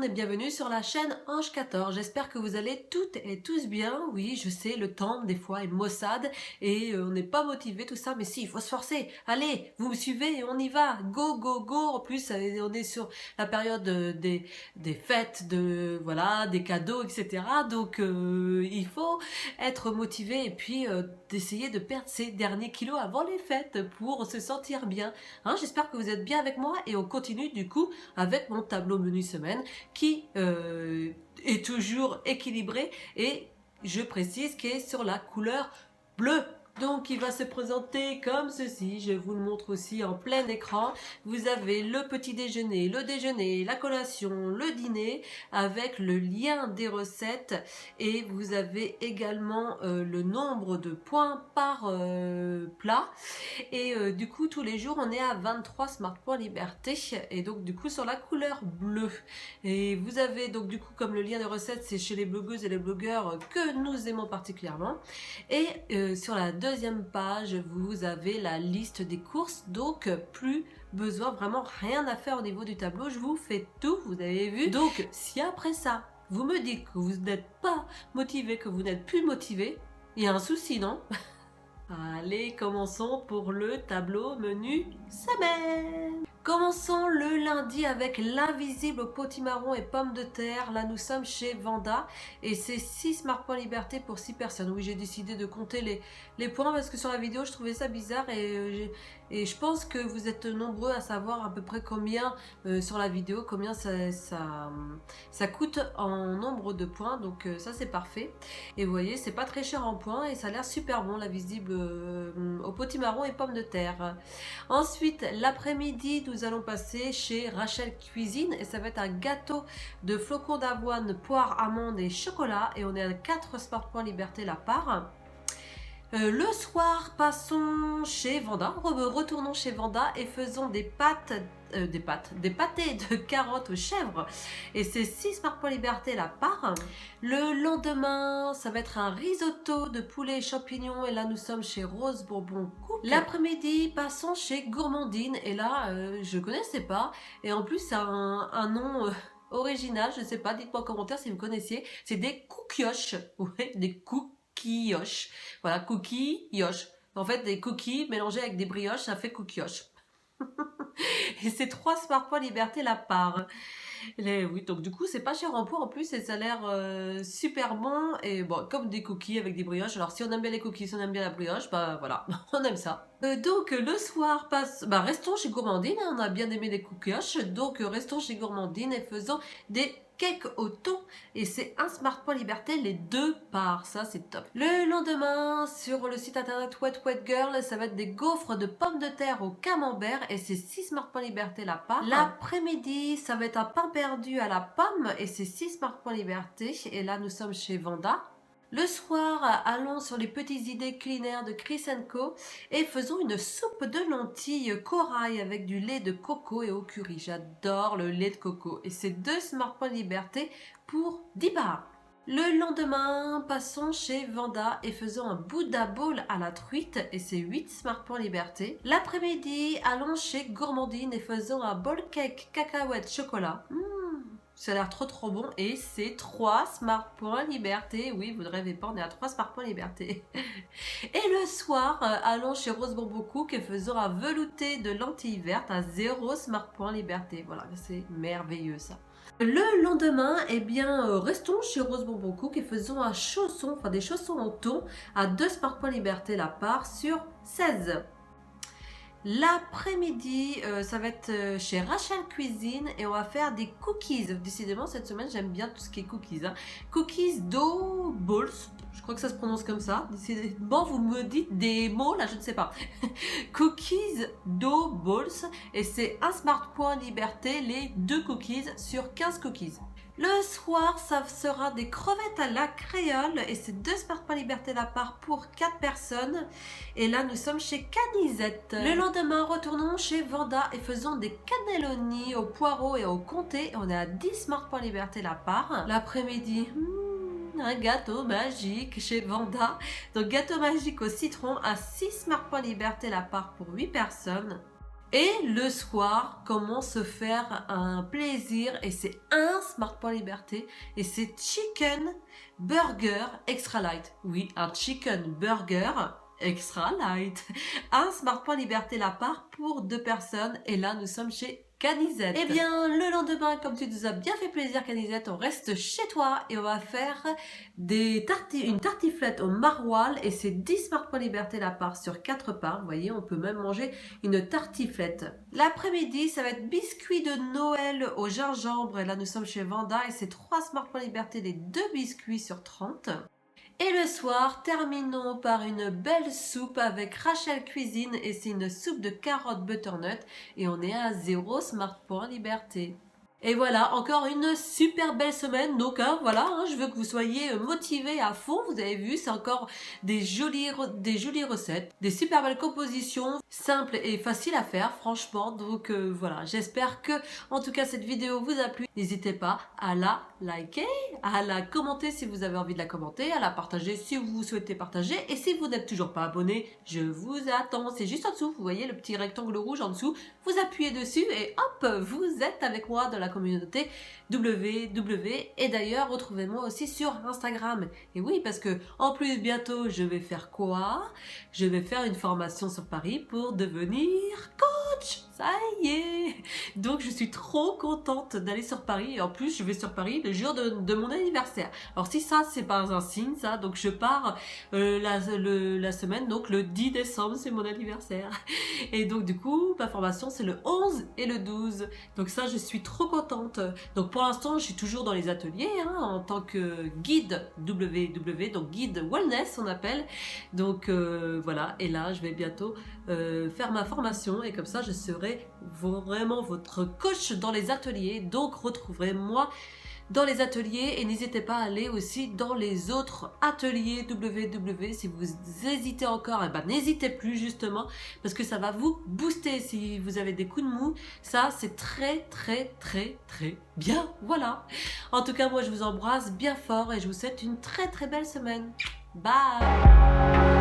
monde et bienvenue sur la chaîne Ange 14. J'espère que vous allez toutes et tous bien. Oui, je sais, le temps des fois est maussade et on n'est pas motivé tout ça, mais si, il faut se forcer. Allez, vous me suivez et on y va. Go, go, go. En plus, on est sur la période des fêtes, voilà, des cadeaux, etc. Donc, il faut être motivé et puis d'essayer de perdre ses derniers kilos avant les fêtes pour se sentir bien. Hein, j'espère que vous êtes bien avec moi et on continue du coup avec mon tableau menu semaine qui est toujours équilibré et je précise qu'il est sur la couleur bleue. Donc il va se présenter comme ceci, je vous le montre aussi en plein écran. Vous avez le petit déjeuner, le déjeuner, la collation, le dîner avec le lien des recettes et vous avez également le nombre de points par plat. Et du coup tous les jours on est à 23 Smart Points Liberté et donc du coup sur la couleur bleue. Et vous avez donc du coup comme le lien de recettes c'est chez les blogueuses et les blogueurs que nous aimons particulièrement. Et sur la deuxième page vous avez la liste des courses, donc plus besoin, vraiment rien à faire au niveau du tableau, je vous fais tout, vous avez vu. Donc si après ça vous me dites que vous n'êtes pas motivé, que vous n'êtes plus motivé, il y a un souci, non? Allez, commençons pour le tableau menu semaine. Commençons le lundi avec l'invisible potimarron et pommes de terre. Là, nous sommes chez Vanda et c'est 6 Smart Points Liberté pour 6 personnes. Oui, j'ai décidé de compter les points parce que sur la vidéo, je trouvais ça bizarre et je pense que vous êtes nombreux à savoir à peu près combien sur la vidéo, combien ça coûte en nombre de points. Donc ça, c'est parfait. Et vous voyez, c'est pas très cher en points et ça a l'air super bon, l'invisible au potimarron et pommes de terre. Ensuite, l'après-midi, nous allons passer chez Rachel Cuisine et ça va être un gâteau de flocons d'avoine, poire, amandes et chocolat et on est à 4 Smart Points Liberté la part. Le soir, passons chez Vanda, retournons chez Vanda et faisons des pâtés de carottes aux chèvres et c'est 6 Smart Points Liberté la part. Le lendemain, ça va être un risotto de poulet et champignons et là nous sommes chez Rose Bourbon Cook. L'après-midi, passons chez Gourmandine et là je connaissais pas et en plus c'est un nom original, je sais pas, dites-moi en commentaire si vous connaissiez, c'est des cookioches, ouais, des cookioches, voilà, cookies, yosh. En fait, des cookies mélangés avec des brioches, ça fait cookioche. Et c'est 3 Smart Points Liberté la part. Oui, donc du coup, c'est pas cher en poids en plus et ça a l'air super bon. Et bon, comme des cookies avec des brioches. Alors, si on aime bien les cookies, si on aime bien la brioche, bah voilà, on aime ça. Donc, le soir restons chez Gourmandine. On a bien aimé les cookioches. Donc, restons chez Gourmandine et faisons des cake au thon et c'est un Smart Point Liberté les 2 parts, ça c'est top. Le lendemain sur le site internet Wet Wet Girl, ça va être des gaufres de pommes de terre au camembert et c'est 6 Smart Point Liberté la part. L'après-midi, ça va être un pain perdu à la pomme et c'est 6 Smart Point Liberté et là nous sommes chez Vanda. Le soir, allons sur les petites idées culinaires de Chris & Co et faisons une soupe de lentilles corail avec du lait de coco et au curry. J'adore le lait de coco et c'est 2 Smart Points Liberté pour 10 bars. Le lendemain, passons chez Vanda et faisons un Buddha Bowl à la truite et c'est 8 Smart Points Liberté. L'après-midi, allons chez Gourmandine et faisons un bowl cake cacahuète chocolat. Ça a l'air trop bon et c'est 3 Smart Points Liberté. Oui, vous ne rêvez pas, on est à 3 Smart Points Liberté. Et le soir, allons chez Rose Bourbon Cook et faisons un velouté de lentilles vertes à 0 Smart Points Liberté. Voilà, c'est merveilleux ça. Le lendemain, eh bien, restons chez Rose Bourbon Cook et faisons un chausson, enfin des chaussons en thon à 2 Smart Points Liberté la part sur 16. L'après-midi, ça va être chez Rachel Cuisine et on va faire des cookies. Décidément, cette semaine, j'aime bien tout ce qui est cookies. Hein. Cookies dough balls, je crois que ça se prononce comme ça. Décidément, vous me dites des mots, là, je ne sais pas. Cookies dough balls et c'est un Smart Point Liberté, les 2 cookies sur 15 cookies. Le soir, ça sera des crevettes à la créole et c'est 2 Smart Points Liberté la part pour 4 personnes. Et là, nous sommes chez Canisette. Le lendemain, retournons chez Vanda et faisons des cannelloni au poireau et au comté. On est à 10 Smart Points Liberté la part. L'après-midi, un gâteau magique chez Vanda. Donc, gâteau magique au citron à 6 Smart Points Liberté la part pour 8 personnes. Et le soir, comment se faire un plaisir, et c'est un Smart Point Liberté, et c'est Chicken Burger Extra Light. Oui, un Chicken Burger Extra Light. Un Smart Point Liberté la part pour 2 personnes, et là nous sommes chez Canizette. Eh bien, le lendemain, comme tu nous as bien fait plaisir, Canizette, on reste chez toi et on va faire une tartiflette au maroilles et c'est 10 Smart Points Liberté la part sur 4 parts. Vous voyez, on peut même manger une tartiflette. L'après-midi, ça va être biscuits de Noël au gingembre et là, nous sommes chez Vanda et c'est 3 Smart Points Liberté, les 2 biscuits sur 30. Et le soir, terminons par une belle soupe avec Rachel Cuisine et c'est une soupe de carottes butternut et on est à 0 Smart Point Liberté. Et voilà, encore une super belle semaine. Donc voilà, je veux que vous soyez motivés à fond. Vous avez vu, c'est encore des jolies recettes, des super belles compositions, simples et faciles à faire, franchement. Donc voilà, j'espère que, en tout cas, cette vidéo vous a plu. N'hésitez pas à la liker, à la commenter si vous avez envie de la commenter, à la partager si vous souhaitez partager. Et si vous n'êtes toujours pas abonné, je vous attends. C'est juste en dessous, vous voyez le petit rectangle rouge en dessous. Vous appuyez dessus et hop, vous êtes avec moi dans la communauté WW. Et d'ailleurs, retrouvez-moi aussi sur Instagram. Et oui, parce que en plus, bientôt, je vais faire quoi? Je vais faire une formation sur Paris pour devenir coach. Ça y est! Donc, je suis trop contente d'aller sur Paris. Et en plus, je vais sur Paris le jour de mon anniversaire. Alors, si ça, c'est pas un signe, ça. Donc, je pars la semaine. Donc, le 10 décembre, c'est mon anniversaire. Et donc, du coup, ma formation, c'est le 11 et le 12. Donc, ça, je suis trop contente. Donc, pour l'instant, je suis toujours dans les ateliers en tant que guide WW. Donc, guide wellness, on appelle. Donc, voilà. Et là, je vais bientôt faire ma formation. Et comme ça, je serai vraiment votre coach dans les ateliers. Donc retrouverez-moi dans les ateliers et n'hésitez pas à aller aussi dans les autres ateliers WW. Si vous hésitez encore, n'hésitez plus justement parce que ça va vous booster. Si vous avez des coups de mou, ça c'est très très très très bien. Voilà. En tout cas, moi je vous embrasse bien fort et je vous souhaite une très très belle semaine. Bye.